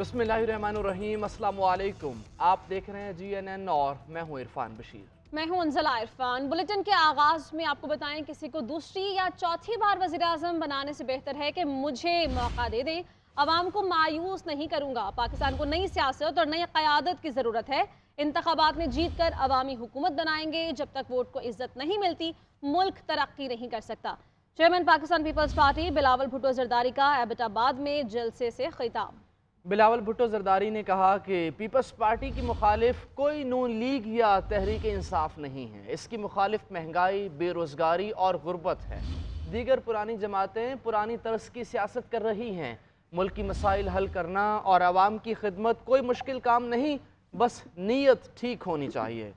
बिस्मिल्लाहिर्रहमानिर्रहीम, अस्सलाम वालेकुम। आप देख रहे हैं GNN और मैं हूं इरफान बशीर। मैं हूं अंजला इरफान। बुलेटिन के आगाज में आपको बताएं, किसी को दूसरी या चौथी बार वज़ीर आज़म बनाने से बेहतर है कि मुझे मौका दे दें। अवाम को मायूस नहीं करूंगा। पाकिस्तान को नई सियासत और नई क़यादत की ज़रूरत है। इंतखाबात में जीत कर अवामी हुकूमत बनाएंगे। जब तक वोट को इज्जत नहीं मिलती, मुल्क तरक्की नहीं कर सकता। Chairman Pakistan Peoples Party Bilawal Bhutto Zardari का एबटाबाद में जलसे से खिताब। बिलावल भुट्टो जरदारी ने कहा कि पीपल्स पार्टी की मुखालिफ कोई नून लीग या तहरीक इंसाफ नहीं है। इसकी मुखालिफ महंगाई, बेरोज़गारी और गुर्बत है। दीगर पुरानी जमातें पुरानी तर्ज की सियासत कर रही हैं। मुल्क की मसाइल हल करना और आवाम की खिदमत कोई मुश्किल काम नहीं, बस नीयत ठीक होनी चाहिए।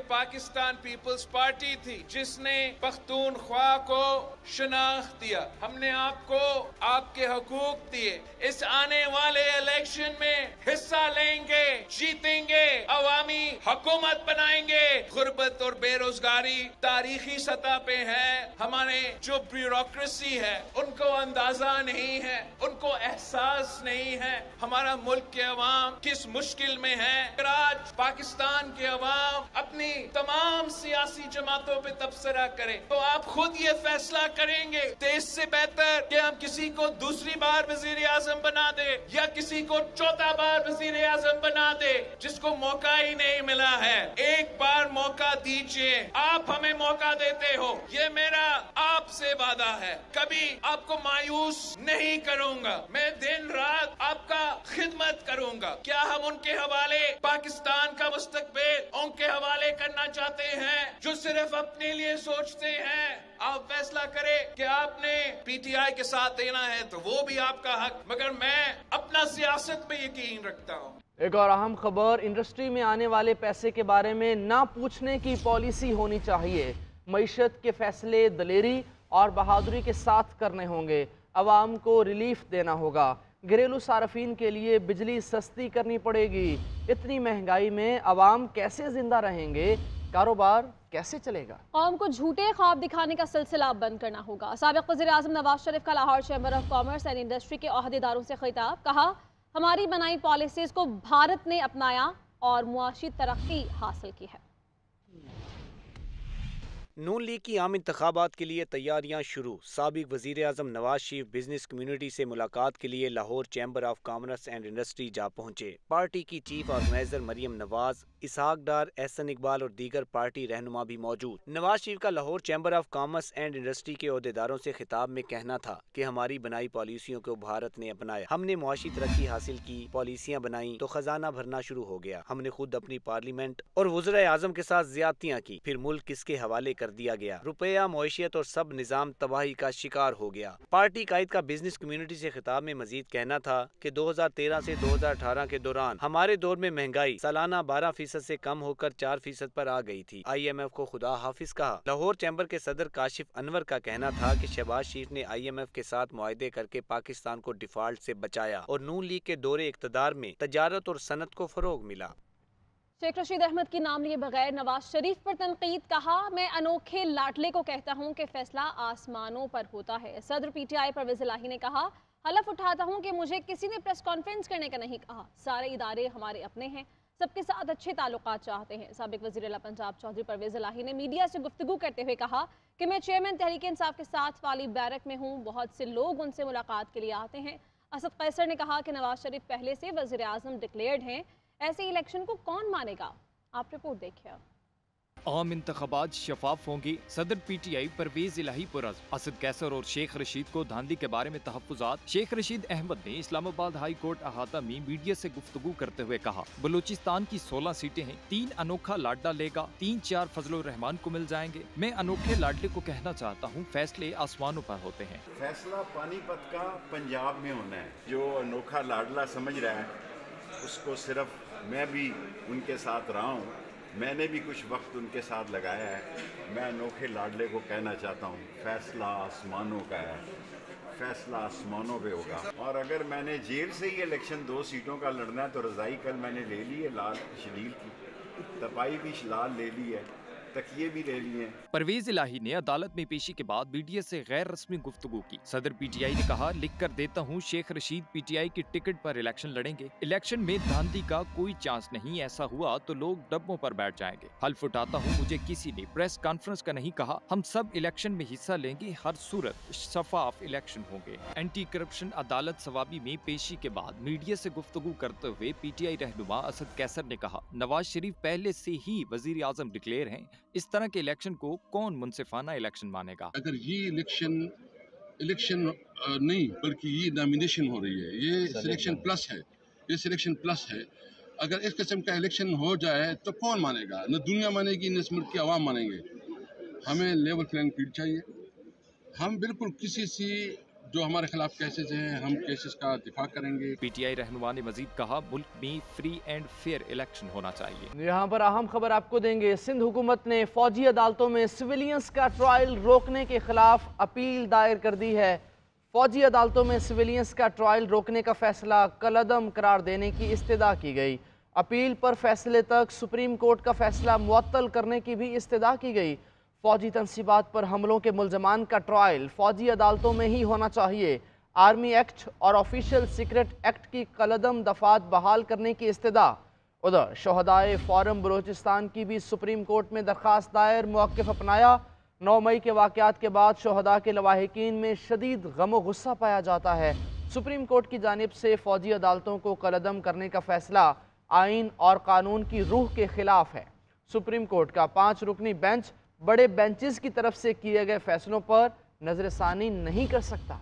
पाकिस्तान पीपल्स पार्टी थी जिसने पख्तूनख्वा को शनाख्त दिया। हमने आपको आपके हकूक दिए। इस आने वाले इलेक्शन में हिस्सा लेंगे, जीतेंगे, अवामी हुकूमत बनाएंगे। गुर्बत और बेरोजगारी तारीखी सतह पे है। हमारे जो ब्यूरोक्रेसी है उनको अंदाजा नहीं है, उनको एहसास नहीं है हमारा मुल्क के अवाम किस मुश्किल में है। आज पाकिस्तान के अवाम अपनी तमाम सियासी जमातों पे तबसरा करें तो आप खुद ये फैसला करेंगे तो इससे बेहतर कि हम किसी को दूसरी बार वजीर आजम बना दे या किसी को चौथा बार वजीर आजम बना दे जिसको मौका ही नहीं मिला है। एक बार मौका दीजिए। आप हमें मौका देते हो, ये मेरा आपसे वादा है। कभी आपको मायूस नहीं करूंगा। मैं दिन रात आपका खिदमत करूंगा। क्या हम उनके हवाले पाकिस्तान का मुस्तकबिल उनके हवाले करना चाहते हैं जो सिर्फ अपने लिए सोचते हैं? आप फैसला करें कि आपने PTI के साथ देना है तो वो भी आपका हक, मगर मैं अपना सियासत पे यकीन रखता हूँ। एक और अहम खबर, इंडस्ट्री में आने वाले पैसे के बारे में ना पूछने की पॉलिसी होनी चाहिए। मईशत के फैसले दलेरी और बहादुरी के साथ करने होंगे। अवाम को रिलीफ देना होगा। घरेलू सार्फिन के लिए बिजली सस्ती करनी पड़ेगी। इतनी महंगाई में अवाम कैसे जिंदा रहेंगे? कारोबार कैसे चलेगा? कौम को झूठे ख्वाब दिखाने का सिलसिला बंद करना होगा। साबिक वज़ीर आज़म नवाज शरीफ का Lahore chamber of commerce and industry के ओहदेदारों से खिताब। कहा, हमारी बनाई पॉलिसीज को भारत ने अपनाया और मुआशी तरक्की हासिल की है। नून लीग की आम इंतखाबात के लिए तैयारियां शुरू। साबिक वज़ीर आज़म नवाज शरीफ बिजनेस कम्युनिटी से मुलाकात के लिए Lahore chamber of commerce and industry जा पहुंचे। पार्टी की चीफ ऑर्गेनाइजर मरियम नवाज, इसहाक डार, एहसन इकबाल और दीगर पार्टी रहनुमा भी मौजूद। नवाज शरीफ का Lahore chamber of commerce and industry के ओहदेदारों से खिताब में कहना था कि हमारी बनाई पॉलिसियों को भारत ने अपनाया। हमने मुआशी तरक्की हासिल की, पॉलिसियाँ बनाई तो खजाना भरना शुरू हो गया। हमने खुद अपनी पार्लियामेंट और वज़ीर आज़म के साथ ज्यादतियाँ की, फिर मुल्क किसके हवाले कर दिया गया। रुपया, मईशत और सब निजाम तबाही का शिकार हो गया। पार्टी कायद का बिजनेस कम्युनिटी से खिताब में मजीद कहना था कि 2013 से 2018 के दौरान हमारे दौर में महंगाई सालाना 12% से कम होकर 4% पर आ गई थी। IMF को खुदा हाफिज कहा। लाहौर चैम्बर के सदर काशिफ अनवर का कहना था कि शहबाज शरीफ ने IMF के साथ मुआहदे करके पाकिस्तान को डिफॉल्ट से बचाया और नून लीग के दौरे इक़्तिदार में तजारत और सनत को फरोग मिला। शेख रशीद अहमद की नाम लिए बगैर नवाज शरीफ पर तनकीद। कहा, मैं अनोखे लाडले को कहता हूं कि फैसला आसमानों पर होता है। सदर PTI परवेज इलाही ने कहा, हलफ उठाता हूं कि मुझे किसी ने प्रेस कॉन्फ्रेंस करने का नहीं कहा। सारे इदारे हमारे अपने हैं, सबके साथ अच्छे ताल्लुकात चाहते हैं। साबिक वज़ीर आला पंजाब चौधरी परवेज इलाही ने मीडिया से गुफ्तगू करते हुए कहा कि मैं चेयरमैन तहरीक इंसाफ के साथ वाली बैरक में हूँ। बहुत से लोग उनसे मुलाकात के लिए आते हैं। असद कैसर ने कहा कि नवाज शरीफ पहले से वज़ीर आज़म डिक्लेयर्ड हैं, ऐसे इलेक्शन को कौन मानेगा? आप रिपोर्ट देखिए। आम इंतखाबात शफाफ होंगे। सदर PTI परवेज इलाही पुरज़। असद कैसर और शेख रशीद को धांधली के बारे में तहफ़्फ़ुज़ात। शेख रशीद अहमद ने इस्लामाबाद हाई कोर्ट अहाता में मीडिया से गुफ्तगू करते हुए कहा, बलूचिस्तान की 16 सीटें हैं, 3 अनोखा लाडला लेगा, 3-4 फजलुर रहमान को मिल जाएंगे। मैं अनोखे लाडले को कहना चाहता हूँ, फैसले आसमानों पर होते हैं। फैसला पानीपत का पंजाब में होना है। जो अनोखा लाडला समझ रहा है उसको सिर्फ मैं भी उनके साथ रहा हूँ, मैंने भी कुछ वक्त उनके साथ लगाया है। मैं अनोखे लाडले को कहना चाहता हूँ, फैसला आसमानों का है, फैसला आसमानों पे होगा। और अगर मैंने जेल से ही इलेक्शन 2 सीटों का लड़ना है तो रज़ाई कल मैंने ले ली है, लाल शलील की तपाई भी लाल ले ली है, तकिए भी ले लिए। परवेज इलाही ने अदालत में पेशी के बाद मीडिया से गैर रस्मी गुफ्तगू की। सदर पीटीआई ने कहा, लिख कर देता हूँ, शेख रशीद पीटीआई की टिकट पर इलेक्शन लड़ेंगे। इलेक्शन में धांधली का कोई चांस नहीं, ऐसा हुआ तो लोग डब्बों पर बैठ जाएंगे। हल्फ उठाता हूँ, मुझे किसी ने प्रेस कॉन्फ्रेंस का नहीं कहा। हम सब इलेक्शन में हिस्सा लेंगे, हर सूरत शफाफ इलेक्शन होंगे। एंटी करप्शन अदालत सवाबी में पेशी के बाद मीडिया से गुफ्तगू करते हुए पीटीआई रहनुमा असद कैसर ने कहा, नवाज शरीफ पहले से ही वजीर आजम डिक्लेयर हैं, इस तरह के इलेक्शन को कौन मुनसिफाना इलेक्शन मानेगा। अगर ये इलेक्शन नहीं बल्कि ये नॉमिनेशन हो रही है, ये सिलेक्शन प्लस है, ये सिलेक्शन प्लस है। अगर इस किस्म का इलेक्शन हो जाए तो कौन मानेगा? न दुनिया मानेगी, न इस मुल्क की आवाम मानेंगे। हमें लेवल प्लेइंग फील्ड चाहिए। हम बिल्कुल किसी से जो हमारे खिलाफ केसेस हैं, हम केसेस का दिफा करेंगे। पीटीआई रहनुमा ने मजीद कहा, मुल्क में फ्री एंड फेयर इलेक्शन होना चाहिए। यहाँ पर अहम खबर आपको देंगे। सिंध हुकूमत ने फौजी अदालतों में सिविलियंस का ट्रायल रोकने के खिलाफ अपील दायर कर दी है। फौजी अदालतों में सिविलियंस का ट्रायल रोकने का फैसला कलअदम करार देने की इस्तदा की गई। अपील पर फैसले तक सुप्रीम कोर्ट का फैसला मुअत्तल करने की भी इस्तदा की गई। फौजी तनसीबात पर हमलों के मुल्ज़मान का ट्रायल फौजी अदालतों में ही होना चाहिए। आर्मी एक्ट और ऑफिशियल सीक्रेट एक्ट की कलअदम दफात बहाल करने की इस्तदा। उधर शोहदाए फोरम बलूचिस्तान की भी सुप्रीम कोर्ट में दरख्वास्त दायर, मौक़िफ़ अपनाया। 9 मई के वाक़यात के बाद शोहदा के लवाहिकीन में शदीद गम व गुस्सा पाया जाता है। सुप्रीम कोर्ट की जानिब से फौजी अदालतों को कलअदम करने का फैसला आइन और कानून की रूह के खिलाफ है। सुप्रीम कोर्ट का 5 रुकनी बेंच बड़े बेंचेस की तरफ से किए गए फैसलों पर नजरसानी नहीं कर सकता।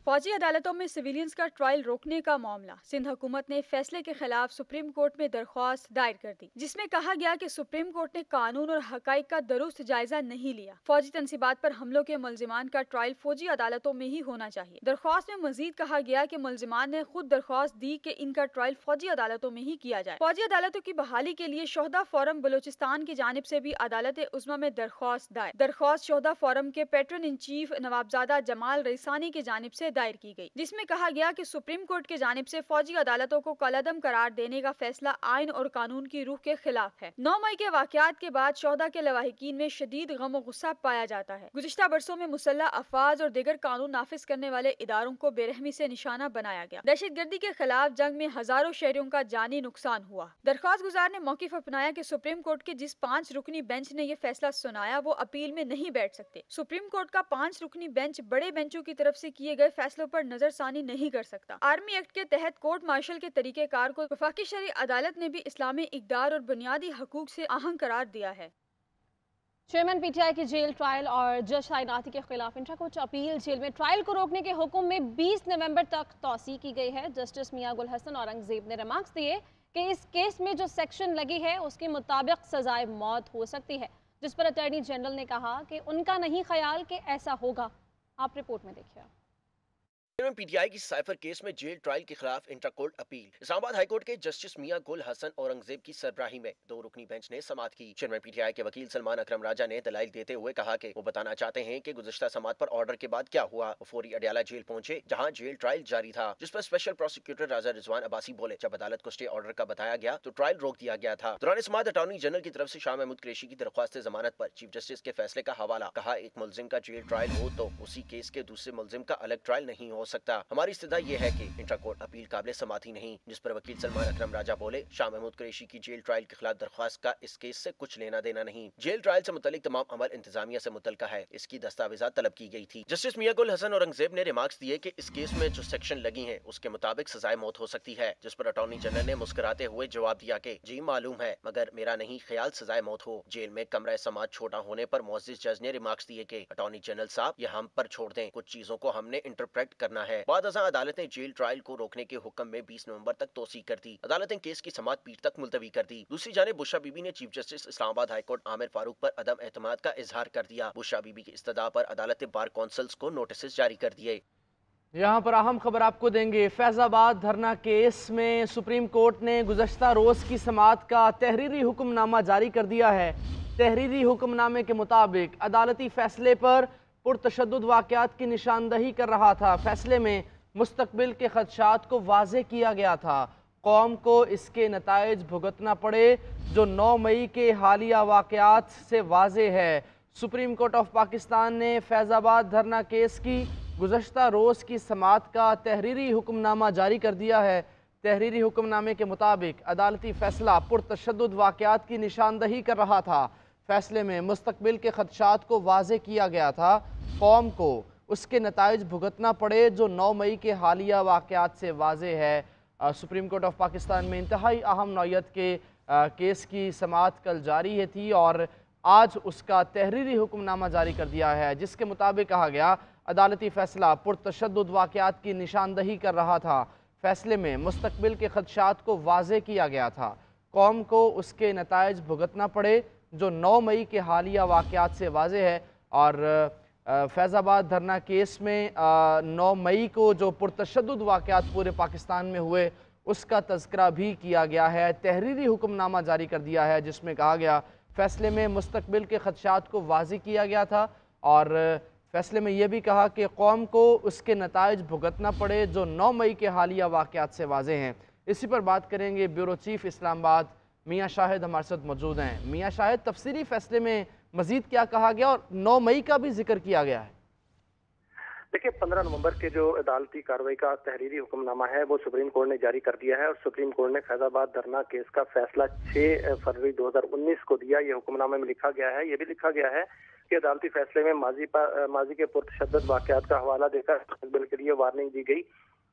फौजी अदालतों में सिविलियंस का ट्रायल रोकने का मामला। सिंध हुकूमत ने फैसले के खिलाफ सुप्रीम कोर्ट में दरख्वास्त दायर कर दी, जिसमें कहा गया कि सुप्रीम कोर्ट ने कानून और हकाइक का दुरुस्त जायजा नहीं लिया। फौजी तनसीबात पर हमलों के मुल्जिमान का ट्रायल फौजी अदालतों में ही होना चाहिए। दरख्वास्त में मजीद कहा गया कि मुल्जिमान ने खुद दरख्वास्त दी कि इनका ट्रायल फौजी अदालतों में ही किया जाए। फौजी अदालतों की बहाली के लिए शोहदा फोरम बलूचिस्तान की जानिब से भी अदालत उज़्मा में दरख्वास्त दायर। दरख्वास्त शोहदा फोरम के patron in chief Nawabzada Jamal Raisani की जानिब से दायर की गई, जिसमें कहा गया कि सुप्रीम कोर्ट की जानिब से फौजी अदालतों को कलअदम करार देने का फैसला आइन और कानून की रूह के खिलाफ है। 9 मई के वाकयात के बाद शोहदा के लवाहिकीन में शदीद गम और गुस्सा पाया जाता है। गुज़िश्ता बरसों में मुसल्लह अफवाज और दीगर कानून नाफिज करने वाले इदारों को बेरहमी से निशाना बनाया गया। दहशत गर्दी के खिलाफ जंग में हजारों शहरियों का जानी नुकसान हुआ। दरख्वास्त गुजार ने मौक़िफ़ अपनाया कि सुप्रीम कोर्ट के जिस 5 रुकनी बेंच ने ये फैसला सुनाया वो अपील में नहीं बैठ सकते। सुप्रीम कोर्ट का 5 रुकनी बेंच बड़े बेंचों की तरफ से किए गए फैसलों पर नजरसानी नहीं कर सकता। आर्मी एक्ट के तहत कोर्ट मार्शल के तरीक़ेकार को वफाकी शरई अदालत ने भी इस्लामी इक़दार और बुनियादी हकूक से आहंग करार दिया है। चेयरमैन पीटीआई की जेल ट्रायल और जज तैनाती के खिलाफ इंट्रा कोर्ट अपील। जेल में ट्रायल को रोकने के हुक्म में 20 नवंबर तक तौसी की गई है। जस्टिस मियां गुल हसन औरंगजेब ने रिमार्क्स दिए कि इस केस में जो सेक्शन लगी है उसके मुताबिक सजाए मौत हो सकती है, जिस पर अटॉर्नी जनरल ने कहा कि उनका नहीं ख्याल कि ऐसा होगा। आप रिपोर्ट में देखिए। चेयरमैन पीटीआई की साइफर केस में जेल ट्रायल के खिलाफ intra court appeal. Islamabad high court के जस्टिस मियां गुल हसन औरंगजेब की सरबराही में 2 रुकनी बेंच ने समाअत की। चेयरमैन पीटीआई के वकील सलमान अकरम राजा ने दलाइल देते हुए कहा कि वो बताना चाहते हैं कि गुज़श्ता समाअत पर ऑर्डर के बाद क्या हुआ। वो फौरी अडयाला जेल पहुंचे जहां जेल ट्रायल जारी था, जिस पर स्पेशल प्रोसिक्यूटर राजा रिजवान अब्बासी बोले, जब अदालत को स्टे ऑर्डर का बताया गया तो ट्रायल रोक दिया गया था। दौरान समाअत अटॉर्नी जनरल की तरफ से शाह महमूद कुरैशी की दरख्वास्त जमानत पर चीफ जस्टिस के फैसले का हवाला। कहा, एक मुल्जिम का जेल ट्रायल हो तो उसी केस के दूसरे मुल्जिम का अलग ट्रायल नहीं हो सकता। हमारी ये है कि इंट्रा कोर्ट अपील काबिल समाअत ही नहीं। जिस पर वकील सलमान अकरम राजा बोले, शाह महमूद कुरैशी की जेल ट्रायल के खिलाफ दरख्वास्त का इस केस से कुछ लेना देना नहीं। जेल ट्रायल से मुतल्लिक तमाम अमल इंतजामिया से मुतल्लिका है, इसकी दस्तावेजात तलब की गई थी। जस्टिस मियां गुल हसन औरंगजेब ने रिमार्क्स दिए कि इस केस में जो सेक्शन लगी हैं उसके मुताबिक सजाए मौत हो सकती है, जिस पर अटॉर्नी जनरल ने मुस्कुराते हुए जवाब दिया कि जी मालूम है, मगर मेरा नहीं ख्याल सजाए मौत हो। जेल में कमरा समाअत छोटा होने पर मुअज़्ज़िज़ जज ने रिमार्क्स दिए कि अटॉर्नी जनरल साहब ये हम पर छोड़ दें, कुछ चीजों को हमने इंटरप्रेट करना है। बाद अज़ां अदालत ने जेल ट्रायल को रोकने के हुक्म में 20 नवंबर तक तोसी कर दी। अदालत ने केस की समाअत पीर तक मुलतवी कर दी। दूसरी जानिब बुशरा बीबी ने chief justice Islamabad high court Aamir Farooq पर अदम एतमाद का इजहार कर दिया। बुशरा बीबी की इस्तदा पर अदालत ने बार कौंसल्स को नोटिस जारी कर दिए। यहाँ पर अहम खबर आपको देंगे। फैजाबाद धरना केस में सुप्रीम कोर्ट ने गुज़श्ता रोज की समाअत का तहरीरी हुक्मनामा जारी कर दिया है। तहरीरी हुक्मनामे के मुताबिक अदालती फैसले पर पुरतशद्दुद वाक़यात की निशानदही कर रहा था। फैसले में मुस्तकबिल के खदशात को वाज़े किया गया था। قوم کو اس کے نتائج بھگتنا پڑے جو 9 مئی کے حالیہ واقعات سے واضح ہے۔ سپریم کورٹ آف پاکستان نے فیض آباد دھرنا کیس کی گزشتہ روز کی سماعت کا تحریری حکم نامہ جاری کر دیا ہے۔ تحریری حکم نامے کے مطابق عدالتی فیصلہ پرتشدد واقعات کی نشاندہی کر رہا تھا۔ فیصلے میں مستقبل کے خدشات کو واضح کیا گیا تھا۔ قوم کو اس کے نتائج بھگتنا پڑے جو 9 مئی کے حالیہ واقعات سے واضح ہے۔ سپریم کورٹ آف پاکستان میں انتہائی اہم نوعیت کے کیس کی سماعت کل جاری تھی اور آج اس کا تحریری حکم نامہ جاری کر دیا ہے، جس کے مطابق کہا گیا عدالتی فیصلہ پرتشدد واقعات کی نشاندہی کر رہا تھا۔ فیصلے میں مستقبل کے خدشات کو واضح کیا گیا تھا۔ قوم کو اس کے نتائج بھگتنا پڑے جو 9 مئی کے حالیہ واقعات سے واضح ہے۔ اور فیض آباد دھرنا کیس میں 9 مئی کو جو پرتشدد واقعات پورے پاکستان میں ہوئے اس کا تذکرہ بھی کیا گیا ہے۔ تحریری حکم نامہ جاری کر دیا ہے جس میں کہا گیا فیصلے میں مستقبل کے خدشات کو واضح کیا گیا تھا اور فیصلے میں یہ بھی کہا کہ قوم کو اس کے نتائج بھگتنا پڑے جو 9 مئی کے حالیہ واقعات سے واضح ہیں۔ اسی پر بات کریں گے بیورو چیف اسلام آباد میاں شاہد ہمارے ساتھ موجود ہیں۔ میاں شاہد، تفصیلی فیصلے میں مزید کیا کہا گیا اور 9 مئی کا بھی ذکر کیا گیا ہے؟ دیکھیں 15 نومبر کے جو عدالتی کارروائی کا تحریری حکم نامہ ہے وہ سپریم کورٹ نے جاری کر دیا ہے اور سپریم کورٹ نے فیض آباد دھرنا کیس کا فیصلہ 6 فروری 2019 کو دیا۔ یہ حکم نامے میں لکھا گیا ہے، یہ بھی لکھا گیا ہے کہ عدالتی فیصلے میں ماضی کے پرتشدد واقعات کا حوالہ دے کر مستقبل کے لیے وارننگ دی گئی۔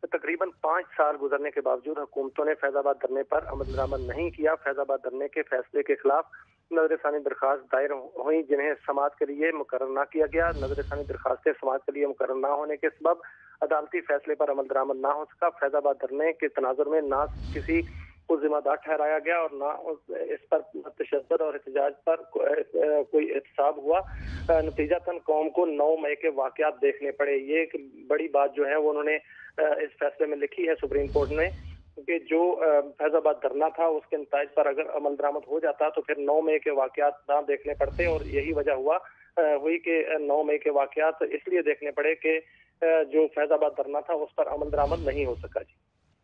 تقریباً 5 سال گزرنے کے باوجود حکومتوں نے فیض آباد دھرنے پر عمل درآمد نہیں کیا۔ فیض آباد دھرنے کے فیصلے کے خلاف نظر ثانی درخواست دائر ہوئی جنہیں سماعت کے لیے مقرر نہ کیا گیا۔ نظر ثانی درخواستیں سماعت کے لیے مقرر نہ ہونے کے سبب عدالتی فیصلے پر عمل درآمد نہ ہو سکا۔ فیض آباد دھرنے کے تناظر میں نہ کسی کو ذمہ دار ٹھہرایا گیا اور نہ اس پر تشدد اور احتجاج پر کوئی احتساب ہوا۔ نتیجتاً قوم کو 9 مئی کے واقعات دیکھنے پڑے۔ یہ ایک بڑی بات جو ہے وہ انہوں نے اس فیصلے میں لکھی ہے سپریم کورٹ نے کہ جو فیض آباد دھرنا تھا اس کے نتائج پر اگر عمل درآمد ہو جاتا تو پھر 9 مئی کے واقعات نہ دیکھنے پڑتے اور یہی وجہ ہوئی کہ 9 مئی کے واقعات اس لیے دیکھنے پڑے کہ جو فیض آباد دھرنا تھا اس پر عمل درآمد نہیں ہو سکا۔ جی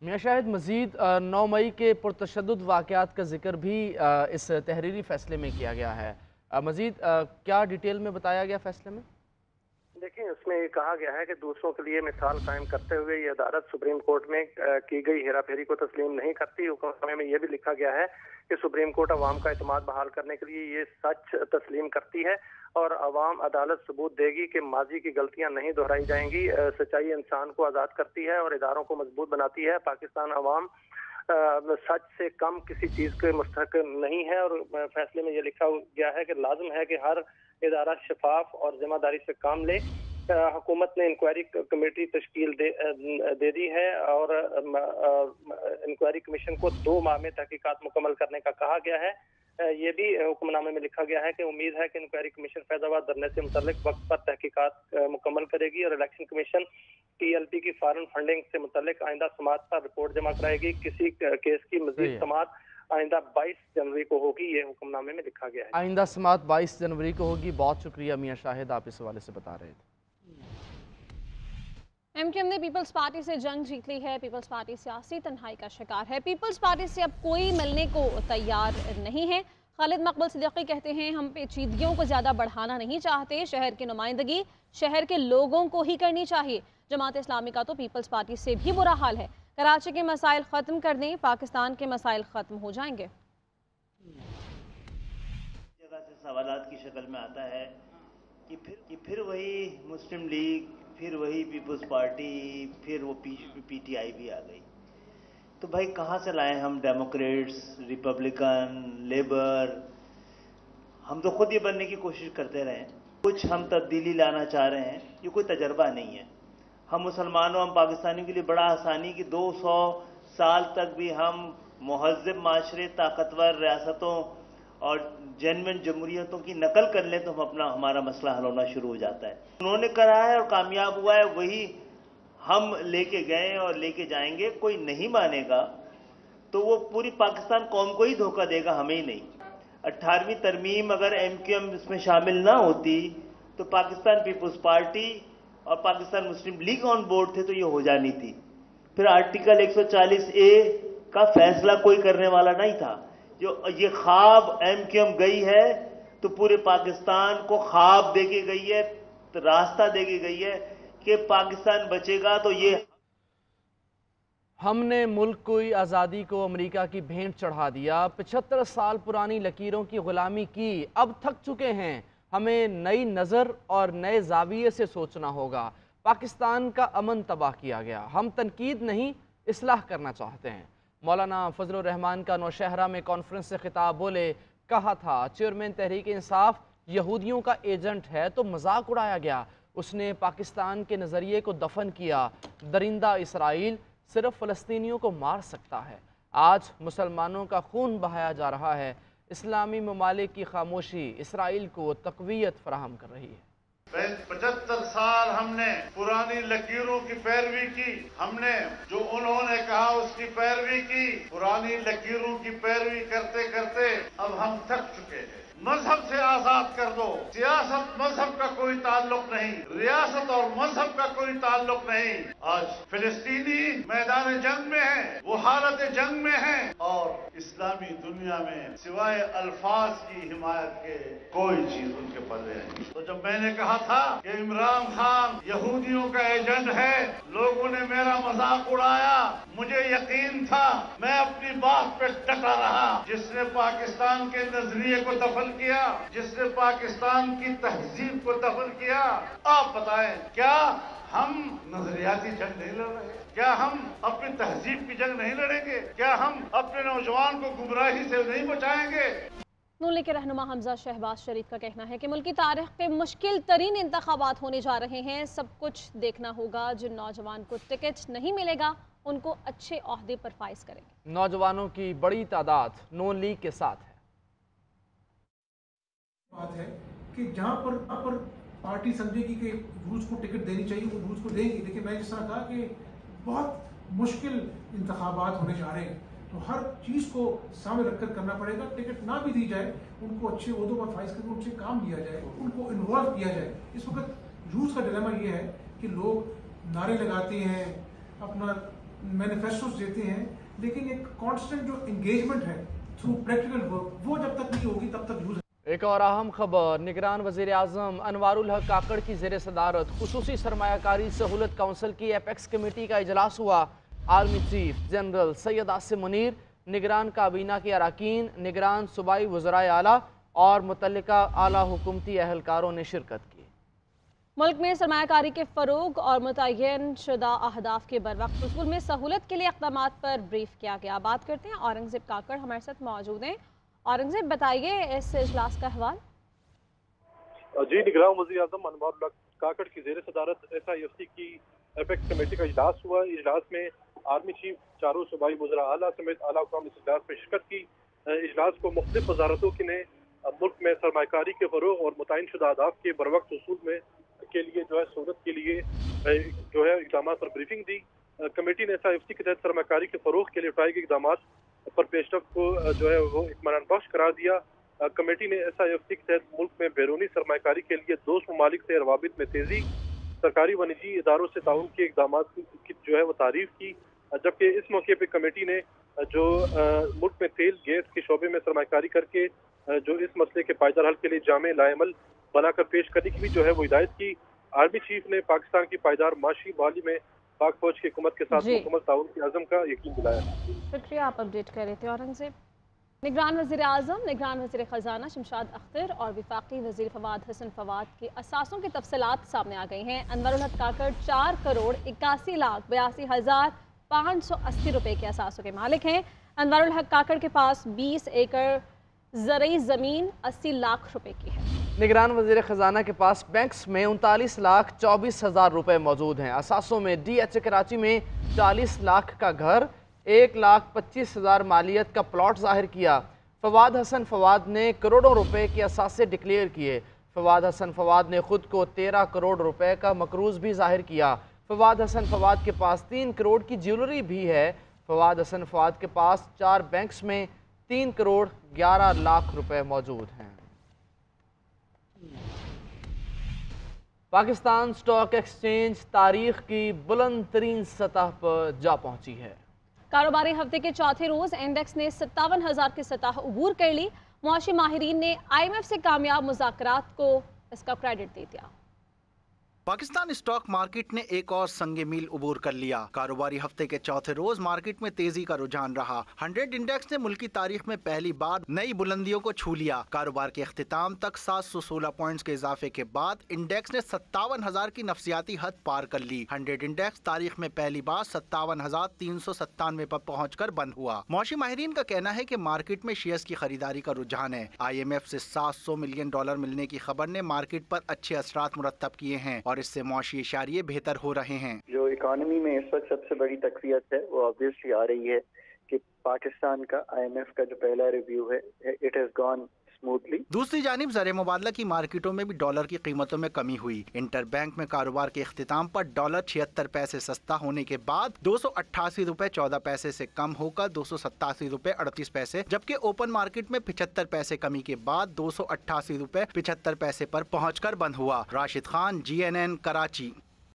میاں شاہد، مزید 9 مئی کے پرتشدد واقعات کا ذکر بھی اس تحریری فیصلے میں کیا گیا ہے۔ مزید کیا ڈیٹیل میں بتایا گیا فیصلے میں؟ دیکھیں اس میں یہ کہا گیا ہے کہ دوسروں کے لیے مثال قائم کرتے ہوئے یہ عدالت سپریم کورٹ میں کی گئی ہیرا پھیری کو تسلیم نہیں کرتی۔ حکم نامے میں یہ بھی لکھا گیا ہے کہ سپریم کورٹ عوام کا اعتماد بحال کرنے کے لیے یہ سچ تسلیم کرتی ہے اور عوام عدالت ثبوت دے گی کہ ماضی کی غلطیاں نہیں دہرائی جائیں گی۔ سچائی انسان کو آزاد کرتی ہے اور اداروں کو مضبوط بناتی ہے۔ پاکستان عوام سچ سے کم کسی چیز کے مستحق نہیں ہے اور فیصلے میں یہ لکھا گیا ہے کہ لازم ہے کہ ہر ادارہ شفاف اور ذمہ داری سے کام لے۔ حکومت نے انکوائری کمیٹی تشکیل دے دی ہے اور انکوائری کمیشن کو 2 ماہ میں تحقیقات مکمل کرنے کا کہا گیا ہے۔ یہ بھی حکم نامے میں لکھا گیا ہے کہ امید ہے کہ انکوائری کمیشن فیض آباد دھرنے سے متعلق وقت پر تحقیقات مکمل کرے گی اور الیکشن کمیشن TLP کی فارن فنڈنگ سے متعلق آئندہ سماعت پر رپورٹ جمع کرائے گی۔ کسی کیس کی مزید سماعت آئندہ 22 جنوری کو ہوگی، یہ حکم نامے میں لکھا گیا ہے۔ آئندہ سماعت 22 جنوری کو ہوگی۔ بہت شکریہ میاں شاہد، آپ اس حوالے سے بتا رہے تھے۔ MKM نے پیپلز پارٹی سے جنگ جیت لی ہے۔ پیپلز پارٹی سیاسی تنہائی کا شکار ہے۔ پیپلز پارٹی سے اب کوئی ملنے کو تیار نہیں ہے۔ خالد مقبول صدیقی کہتے ہیں ہم پیچیدگیوں کو زیادہ بڑھانا نہیں چاہتے، شہر کی نمائندگی شہر کے لوگوں کو ہی کرنی چاہیے۔ جماعت اسلامی کا تو پیپلز پارٹی سے بھی برا حال ہے۔ کراچی کے مسائل ختم کر دیں، پاکستان کے مسائل ختم ہو جائیں گے۔ جگہ سے سوالات کی شکل میں آتا ہے کہ پھر وہی مسلم لیگ، پھر وہی پیپلز پارٹی، پھر وہ PTI بھی آ گئی۔ تو بھائی کہاں سے لائیں ہم ڈیموکریٹس، ریپبلکن، لیبر؟ ہم تو خود یہ بننے کی کوشش کرتے رہے ہیں۔ کچھ ہم تبدیلی لانا چاہ رہے ہیں، یہ کوئی تجربہ نہیں ہے۔ ہم مسلمانوں، ہم پاکستانیوں کے لیے بڑا آسانی کہ 200 سال تک بھی ہم مہذب معاشرے، طاقتور ریاستوں اور جینوئن جمہوریتوں کی نقل کر لیں تو ہمارا مسئلہ حل ہونا شروع ہو جاتا ہے۔ انہوں نے کرا ہے اور کامیاب ہوا ہے، وہی ہم لے کے گئے اور لے کے جائیں گے۔ کوئی نہیں مانے گا تو وہ پوری پاکستان قوم کو ہی دھوکہ دے گا، ہمیں ہی نہیں۔ 18ویں ترمیم اگر MQM اس میں شامل نہ ہوتی تو پاکستان پیپلز پارٹی اور پاکستان مسلم لیگ آن بورڈ تھے تو یہ ہو جانی تھی۔ پھر آرٹیکل 140A का फैसला कोई करने वाला नहीं था। जो ये ख्वाब MQM गई है तो पूरे पाकिस्तान को ख्वाब देके गई है, तो रास्ता देके गई है कि पाकिस्तान बचेगा तो ये हमने मुल्क को आज़ादी को अमेरिका की भेंट चढ़ा दिया, 75 साल पुरानी लकीरों की गुलामी की, अब थक चुके हैं, हमें नई नज़र और नए जाविये से सोचना होगा। पाकिस्तान का अमन तबाह किया गया, हम तनकीद नहीं इस्लाह करना चाहते हैं। मौलाना फजलुर रहमान का नौशहरा में कॉन्फ्रेंस से खिताब बोले, कहा था चेयरमैन तहरीक इंसाफ यहूदियों का एजेंट है तो मजाक उड़ाया गया, उसने पाकिस्तान के नज़रिए को दफन किया। दरिंदा इसराइल सिर्फ फ़लस्तीनियों को मार सकता है, आज मुसलमानों का खून बहाया जा रहा है। इस्लामी ममालिक की खामोशी इसराइल को तक़वियत फराहम कर रही है। 75 साल हमने पुरानी लकीरों की पैरवी की, हमने जो उन्होंने कहा उसकी पैरवी की, पुरानी लकीरों की पैरवी करते करते अब हम थक चुके हैं। मजहब से आजाद कर दो, सियासत मजहब का कोई ताल्लुक नहीं, रियासत और मजहब का कोई ताल्लुक नहीं। आज फिलिस्तीनी मैदान जंग में है, वो हालत जंग में है और इस्लामी दुनिया में सिवाय अल्फाज की हिमायत के कोई चीज उनके पल्ले नहीं। तो जब मैंने कहा था कि इमरान खान यहूदियों का एजेंट है, लोगों ने मेरा मजाक उड़ाया, मुझे यकीन था, मैं अपनी बात पे डटा रहा। जिसने पाकिस्तान के नजरिए को दफन किया, जिसने पाकिस्तान की तहजीब को दफन किया, आप बताएं क्या हम नजरियाती जंग नहीं लड़ रहे? क्या हम अपनी तहजीब की जंग नहीं लड़ेंगे? क्या हम अपने नौजवान को गुमराही से नहीं बचाएंगे? नून लीग के रहनुमा हमजा शहबाज शरीफ का कहना है कि मुल्क की तारीख के मुश्किल तरीन इंतखाबात होने जा रहे हैं, सब कुछ देखना होगा, जिन नौजवान को टिकट नहीं मिलेगा उनको अच्छे ओहदे पर फाइज करेंगे। नौजवानों की बड़ी तादाद नून लीग के साथ है। बात है कि जहाँ पर पार्टी समझेगी कि रूस को टिकट देनी चाहिए वो रूस को देंगी, लेकिन मैं जिस तरह कहा कि बहुत मुश्किल इंतखाबात होने जा रहे हैं, तो हर चीज़ को सामने रखकर करना पड़ेगा। टिकट ना भी दी जाए, उनको अच्छे ओहदों पर फाइज करके उनसे काम लिया जाए, उनको इन्वॉल्व किया जाए। इस वक्त रूस का डिलेमा ये है कि लोग नारे लगाते हैं, अपना मैनिफेस्टोस देते हैं, लेकिन एक कांस्टेंट जो एंगेजमेंट है थ्रू प्रैक्टिकल वर्क, वो जब तक नहीं होगी तब तक यूज। एक और अहम खबर, निगरान वज़ीर आज़म अनवारुल हक काकड़ की ज़ेर सदारत खुसूसी सरमायाकारी सहूलत काउंसिल की एपेक्स कमेटी का इजलास हुआ। Army chief general Syed Asim Munir, निगरान काबीना के अरकान, निगरान सूबाई वज़राए आला और मुतल्लिका आला हुकूमती अहलकारों ने शिरकत की। मुल्क में सरमायाकारी के फ़रोग और मुतय्यन शुदा अहदाफ के बरवक्त हुसूल में सहूलत के लिए इक़दामात पर ब्रीफ किया गया। बात करते हैं, औरंगज़ेब काकड़ हमारे साथ मौजूद हैं। औरंगज़ेब, बताइए इस इजलास का अहवाल। जी, निगरान वज़ीर आज़म अनवारुल हक काकड़ की ज़ेर सदारत SIFC की एपेक्स कमेटी का इजलास हुआ। इजलास में आर्मी चीफ, चारों सूबाई वज़रा आला समेत आला हुकाम इस इजलास में शिरकत की। इजलास को मुख्तलिफ वजारतों की ने मुल्क में सरमायाकारी के फ़रोग और मुतय्यन शुदा अहदाफ के बरवक्त हुसूल में के लिए जो है सहूलत के लिए जो है इक़दामात पर ब्रीफिंग दी। कमेटी ने SIFC के तहत सरमायाकारी के फ़रोग के लिए उठाए गए इक़दामात पर पेशरफ्त को जो है वो इत्मीनान बख्श करार दिया। कमेटी ने SIFC के तहत मुल्क में बैरूनी सरमायाकारी के लिए दोस्त ममालिक से रवाबित में तेजी, सरकारी व निजी इदारों से ताउन के इक़दामात की जो है वो तारीफ की। जबकि इस मौके पर कमेटी ने जो मुल्क में तेल गैस के शोबे में सरमायाकारी करके जो इस मसले के पायदार हल के लिए जामे लाएमल बनाकर पेश करने की भी जो है वो हिदायत की। आर्मी चीफ ने पाकिस्तान की पायदार माशी बहाली में पाक फौज की हुकूमत के साथ मुकम्मल ताउन के अज़म का यकीन दिलाया। शुक्रिया, आप अपडेट कर रहे थे औरंगज़ेब। निगरान वज़ीर आज़म, निगरान वज़ीर ख़जाना शमशाद अख्तर और वफाकी वज़ीर फवाद हसन फवाद के असासों की तफसीलात सामने आ गई हैं। अनवरुल हक काकड़ 4,81,82,580 रुपये के असासों के मालिक हैं। अनवरुल हक काकड़ के पास 20 एकड़ ज़रई ज़मीन 80 लाख रुपए की है। निगरान वज़ीर ख़जाना के पास बैंक्स में 39,24,000 रुपये मौजूद हैं। असासों में DH कराची में 40 लाख का घर, 1,25,000 मालियत का प्लॉट ज़ाहिर किया। फवाद हसन फवाद ने करोड़ों रुपए के असासे डिक्लेयर किए। फवाद हसन फवाद ने खुद को 13 करोड़ रुपए का मकरूज़ भी ज़ाहिर किया। फवाद हसन फवाद के पास 3 करोड़ की ज्वेलरी भी है। फवाद हसन फवाद के पास 4 बैंक्स में 3 करोड़ 11 लाख रुपए मौजूद हैं। पाकिस्तान स्टॉक एक्सचेंज तारीख की बुलंद तरीन सतह पर जा पहुंची है। कारोबारी हफ्ते के चौथे रोज इंडेक्स ने 57,000 की सतह अबूर कर ली। मुआशी माहिरीन ने IMF से कामयाब मुज़ाकरात को इसका क्रेडिट दे दिया। पाकिस्तान स्टॉक मार्केट ने एक और संगे मील उबूर कर लिया। कारोबारी हफ्ते के चौथे रोज मार्केट में तेजी का रुझान रहा। 100 इंडेक्स ने मुल्की तारीख में पहली बार नई बुलंदियों को छू लिया। कारोबार के इख्तिताम तक 716 पॉइंट्स के इजाफे के बाद इंडेक्स ने 57,000 की नफसियाती हद पार कर ली। 100 इंडेक्स तारीख में पहली बार 57,397 पर पहुँच कर बंद हुआ। मौशी माहिरीन का कहना है कि मार्केट में शेयर्स की खरीदारी का रुझान है। IMF से $700 मिलियन मिलने की खबर ने मार्केट पर अच्छे असरात मुरतब किए हैं और इससे मौशी इशारे बेहतर हो रहे हैं। जो इकोनॉमी में इस वक्त सबसे बड़ी तकवीत है वो ऑब्वियसली आ रही है कि पाकिस्तान का IMF का जो पहला रिव्यू है इट हैज गॉन स्मूथली। दूसरी जानिब ज़र मुबादला की मार्केटों में भी डॉलर की कीमतों में कमी हुई। इंटर बैंक में कारोबार के इख्तिताम पर डॉलर 76 पैसे सस्ता होने के बाद 288 रुपए 14 पैसे से कम होकर 287 रुपए 38 पैसे, जबकि ओपन मार्केट में 75 पैसे कमी के बाद 288 रुपए 75 पैसे पर पहुंचकर बंद हुआ। राशिद खान, GNN, कराची।